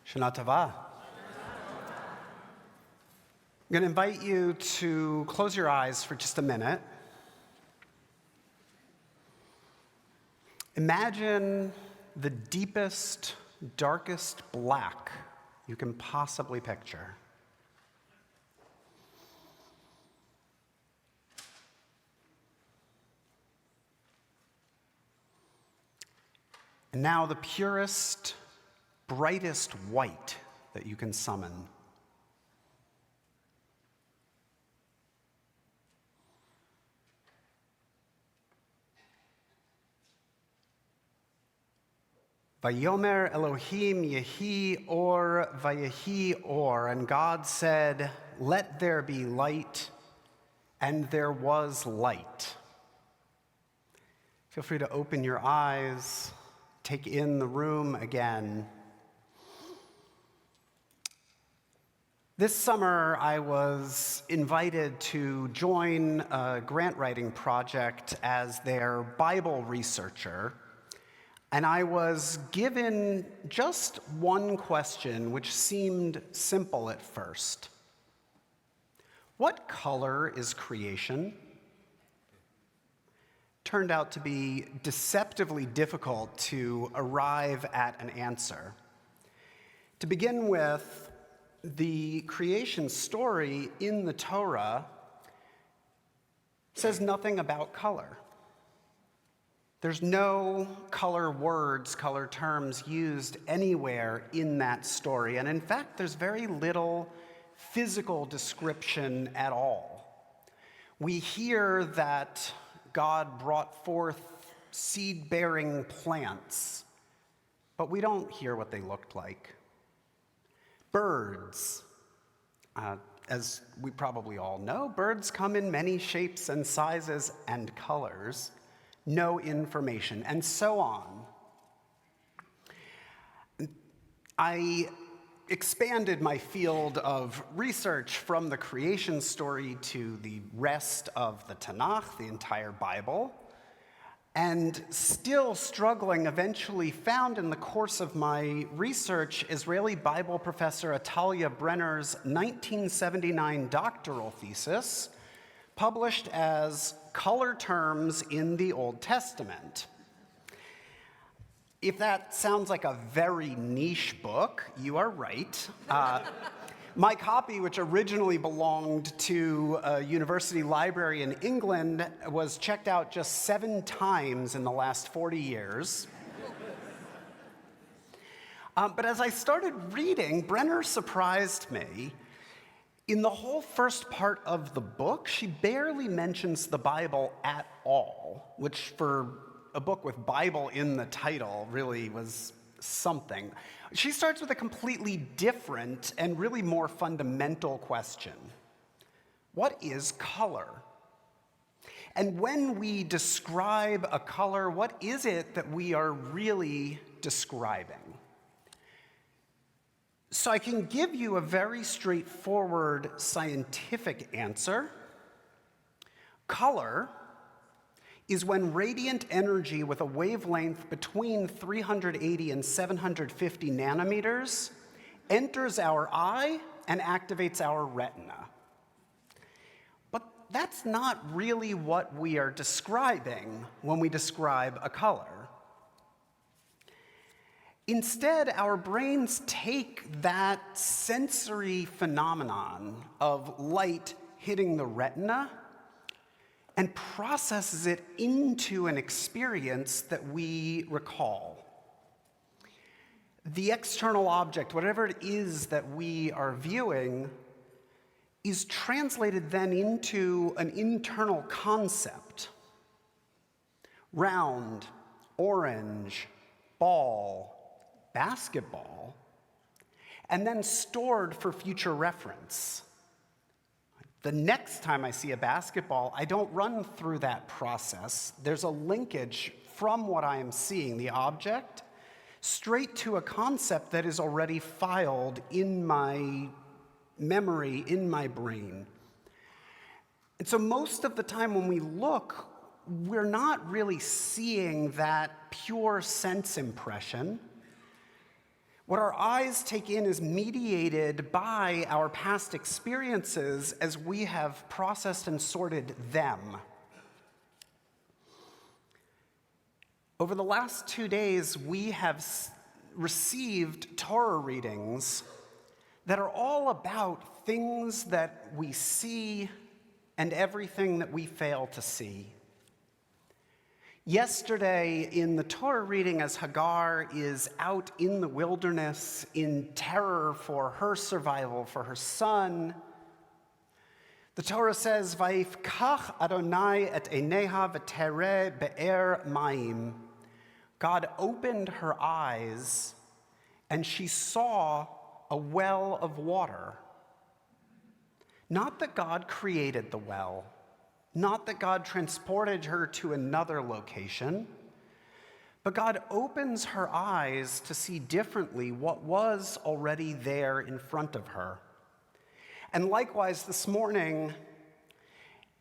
Shana Tova. I'm going to invite you to close your eyes for just a minute. Imagine the deepest, darkest black you can possibly picture. And now the purest, brightest white that you can summon. Vayomer Elohim Yehi Or Vayehi Or, and God said, "Let there be light," and there was light. Feel free to open your eyes, take in the room again. This summer, I was invited to join a grant writing project as their Bible researcher. And I was given just one question, which seemed simple at first. What color is creation? Turned out to be deceptively difficult to arrive at an answer. To begin with, the creation story in the Torah says nothing about color. There's no color words, color terms used anywhere in that story. And in fact, there's very little physical description at all. We hear that God brought forth seed-bearing plants, but we don't hear what they looked like. Birds, as we probably all know, birds come in many shapes and sizes and colors. No information, and so on. I expanded my field of research from the creation story to the rest of the Tanakh, the entire Bible, and still struggling, eventually found in the course of my research Israeli Bible professor Atalia Brenner's 1979 doctoral thesis, published as Color Terms in the Old Testament. If that sounds like a very niche book, you are right. My copy, which originally belonged to a university library in England, was checked out just 7 times in the last 40 years. But as I started reading, Brenner surprised me. In the whole first part of the book, she barely mentions the Bible at all, which for a book with Bible in the title really was something. She starts with a completely different and really more fundamental question. What is color? And when we describe a color, what is it that we are really describing? So I can give you a very straightforward scientific answer. Color is when radiant energy with a wavelength between 380 and 750 nanometers enters our eye and activates our retina. But that's not really what we are describing when we describe a color. Instead, our brains take that sensory phenomenon of light hitting the retina and processes it into an experience that we recall. The external object, whatever it is that we are viewing, is translated then into an internal concept. Round, orange, ball, basketball, and then stored for future reference. The next time I see a basketball, I don't run through that process. There's a linkage from what I am seeing, the object, straight to a concept that is already filed in my memory, in my brain. And so most of the time when we look, we're not really seeing that pure sense impression. What our eyes take in is mediated by our past experiences as we have processed and sorted them. Over the last 2 days, we have received Torah readings that are all about things that we see and everything that we fail to see. Yesterday, in the Torah reading, as Hagar is out in the wilderness in terror for her survival, for her son, the Torah says, "Vayifkach Adonai et eineha v'tereh be'er mayim." God opened her eyes, and she saw a well of water. Not that God created the well, not that God transported her to another location, but God opens her eyes to see differently what was already there in front of her. And likewise, this morning,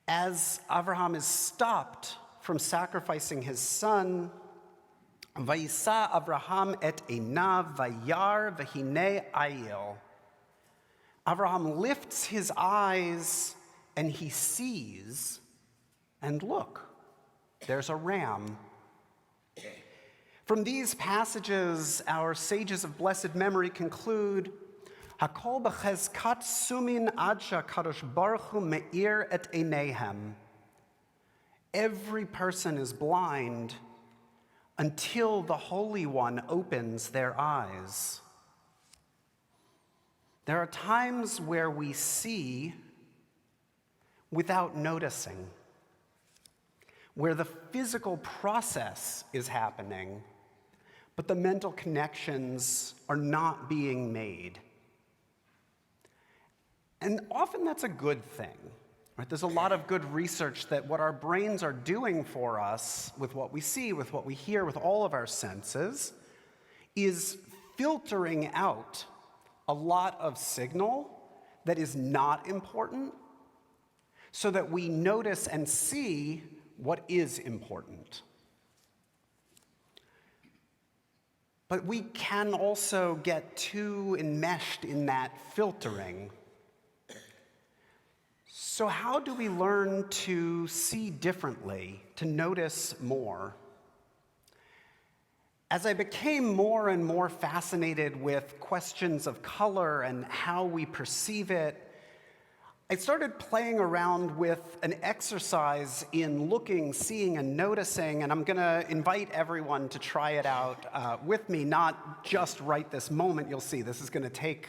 as Abraham is stopped from sacrificing his son, Vayisa Abraham et einav vayar v'hinei ayil. Abraham lifts his eyes and he sees, and look, there's a ram. From these passages, our sages of blessed memory conclude, Hakol b'chezkat sumin ad shakadosh baruch hu me'ir et einehem. Every person is blind until the Holy One opens their eyes. There are times where we see without noticing, where the physical process is happening, but the mental connections are not being made. And often that's a good thing. Right? There's a lot of good research that what our brains are doing for us with what we see, with what we hear, with all of our senses, is filtering out a lot of signal that is not important so that we notice and see what is important. But we can also get too enmeshed in that filtering. So how do we learn to see differently, to notice more? As I became more and more fascinated with questions of color and how we perceive it, I started playing around with an exercise in looking, seeing, and noticing, and I'm going to invite everyone to try it out with me, not just right this moment. You'll see this is going to take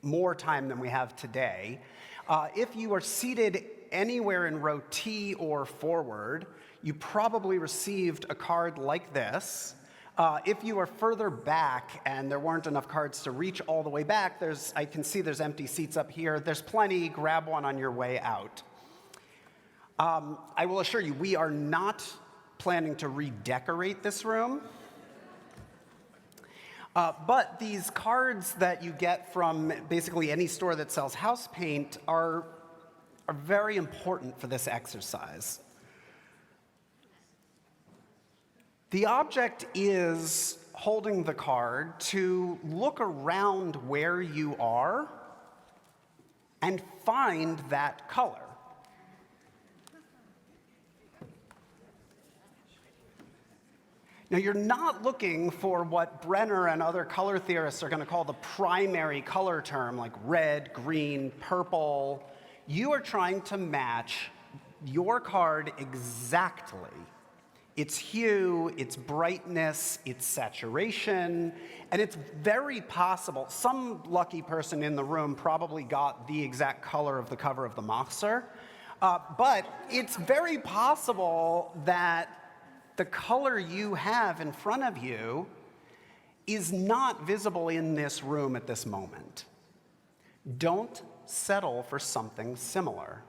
more time than we have today. If you are seated anywhere in row T or forward, you probably received a card like this. If you are further back and there weren't enough cards to reach all the way back, I can see there's empty seats up here. There's plenty. Grab one on your way out. I will assure you, we are not planning to redecorate this room. But these cards that you get from basically any store that sells house paint are very important for this exercise. The object is holding the card to look around where you are and find that color. Now, you're not looking for what Brenner and other color theorists are going to call the primary color term, like red, green, purple. You are trying to match your card exactly. Its hue, its brightness, its saturation, and it's very possible, some lucky person in the room probably got the exact color of the cover of the Machzor, but it's very possible that the color you have in front of you is not visible in this room at this moment. Don't settle for something similar.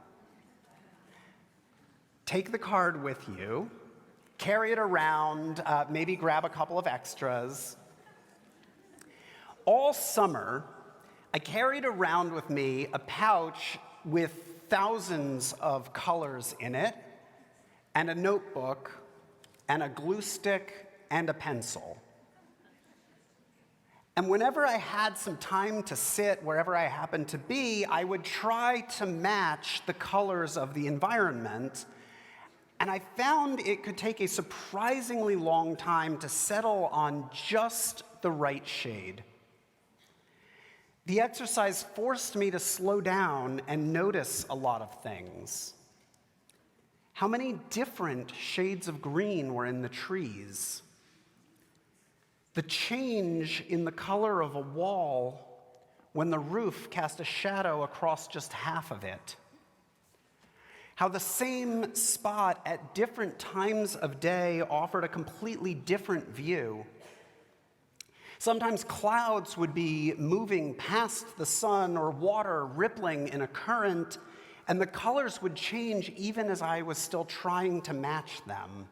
Take the card with you, carry it around, maybe grab a couple of extras. All summer, I carried around with me a pouch with thousands of colors in it, and a notebook, and a glue stick, and a pencil. And whenever I had some time to sit wherever I happened to be, I would try to match the colors of the environment. And I found it could take a surprisingly long time to settle on just the right shade. The exercise forced me to slow down and notice a lot of things. How many different shades of green were in the trees? The change in the color of a wall when the roof cast a shadow across just half of it. How the same spot at different times of day offered a completely different view. Sometimes clouds would be moving past the sun or water rippling in a current, and the colors would change even as I was still trying to match them.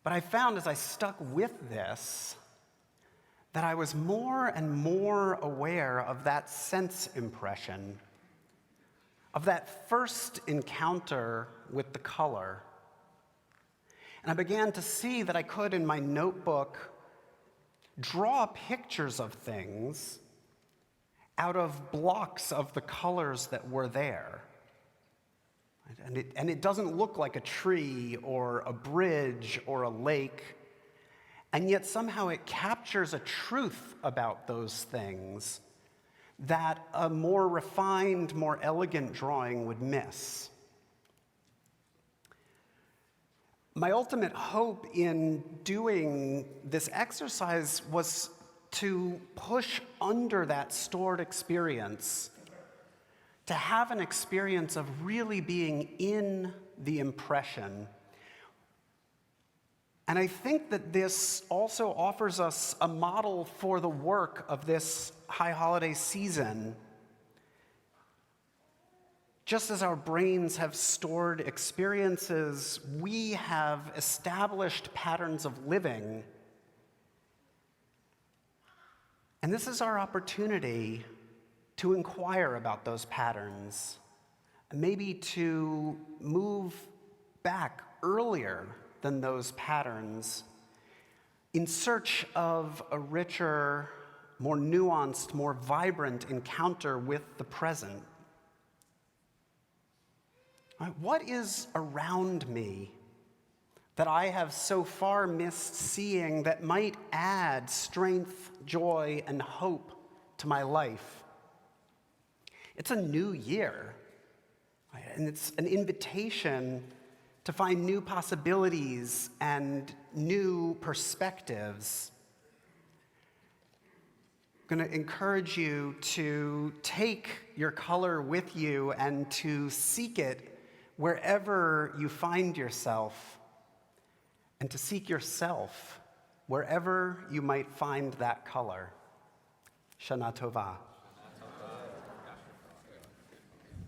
But I found as I stuck with this that I was more and more aware of that sense impression, of that first encounter with the color. And I began to see that I could, in my notebook, draw pictures of things out of blocks of the colors that were there. And it doesn't look like a tree or a bridge or a lake, and yet somehow it captures a truth about those things that a more refined, more elegant drawing would miss. My ultimate hope in doing this exercise was to push under that stored experience, to have an experience of really being in the impression. And I think that this also offers us a model for the work of this high holiday season. Just as our brains have stored experiences, we have established patterns of living. And this is our opportunity to inquire about those patterns, maybe to move back earlier than those patterns in search of a richer, more nuanced, more vibrant encounter with the present. What is around me that I have so far missed seeing that might add strength, joy, and hope to my life? It's a new year, and it's an invitation to find new possibilities and new perspectives. I'm going to encourage you to take your color with you and to seek it wherever you find yourself, and to seek yourself wherever you might find that color. Shana Tova.